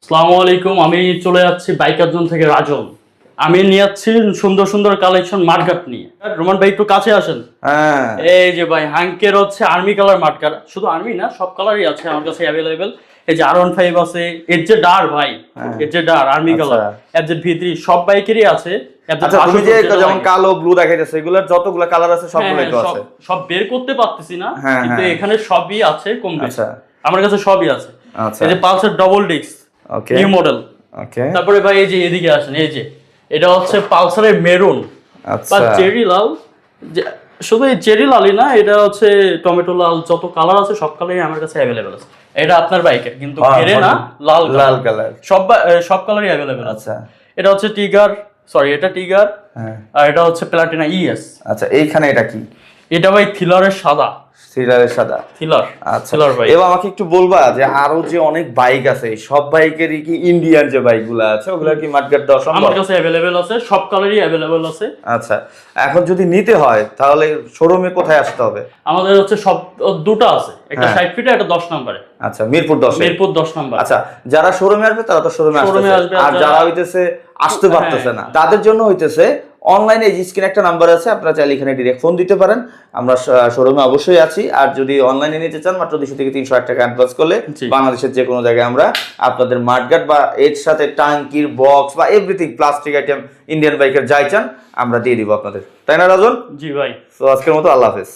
আসসালামু আলাইকুম। আমি চলে যাচ্ছি বাইকার জোন থেকে রাজন। আমি নিয়ে যাচ্ছি সুন্দর সুন্দর কালেকশন মার্কাট নিয়ে। রোমান ভাই একটু কাছে আসেন। হ্যাঁ, এই যে ভাই হাঙ্কের হচ্ছে আর্মি কালার মার্কার, শুধু আর্মি না সব কালারই আছে আমার কাছে অ্যাভেলেবেল। এই যে R15 আছে, এর যে ডার ভাই, এর যে ডার আর্মি কালার, এর যে V3 সব বাইকেরই আছে। আচ্ছা তুমি যে যেমন কালো ব্লু দেখাইতেছে এগুলোর যতগুলো কালার আছে সবগুলোই তো আছে। সব বের করতে পারতেছি না, কিন্তু এখানে সবই আছে কম বেশি। আমার কাছে সবই আছে। এই যে পালসার ডবল ডিস্ক, ওকে, নিউ মডেল। ওকে, তারপরে ভাই এই যে এদিকে আসেন, এই যে এটা হচ্ছে পালসারের মেরুন বা চেরি লাল। শুধু এই চেরি লালই না, এটা হচ্ছে টমেটো লাল, যত কালার আছে সব কালারই আমার কাছে অ্যাভেলেবেল আছে। এটা আপনার বাইকের কিন্তু ঘেরে না, লাল লাল কালার, সব কালারই অ্যাভেলেবেল। আচ্ছা, এটা হচ্ছে টিগার, সরি এটা টিগার, আর এটা হচ্ছে প্লাটিনা ইএস। আচ্ছা, এইখানে এটা কি? এটা ভাই থ্রিলারের সাদা। থ্রিলারের সাদা, থ্রিলার। আচ্ছা থ্রিলার বাইক। এবার আমাকে একটু বলবা যে আরো যে অনেক বাইক আছে সব বাইকেরই কি ইন্ডিয়ান যে বাইকগুলো আছে ওগুলা কি মার্কেট দেওয়া সম্ভব? আমার কাছে অ্যাভেলেবেল আছে, সব কালারই অ্যাভেলেবেল আছে। আচ্ছা, এখন যদি নিতে হয় তাহলে শোরুমে কোথায় আসতে হবে? আমাদের হচ্ছে সব দুটো আছে, একটা 60 ফিটে, একটা 10 নম্বরে। আচ্ছা, মিরপুর 10 নম্বর। আচ্ছা, যারা শোরুমে আসবে তারা তো শোরুমে আসবে, আর যারা হইতেছে আসতে পারতেছে না তাদের জন্য হইতেছে অনলাইনে এই স্ক্রিনে একটা নাম্বার আছে, আপনারা চাইলে এখানে ডিরেক্ট ফোন দিতে পারেন। আমরা শোরুমে অবশ্যই আছি। আর যদি অনলাইনে নিতে চান মাত্র 200 থেকে 300 টাকা অ্যাডভান্স করলে বাংলাদেশের যে কোনো জায়গায় আমরা আপনাদের মাঠগাট বা এর সাথে টাঙ্কির বক্স বা এভরিথিং প্লাস্টিক আইটেম ইন্ডিয়ান বাইকের যাই চান আমরা দিয়ে দিব আপনাদের, তাই না রাজন? জি ভাই। তো আজকের মতো আল্লাহ হাফেজ।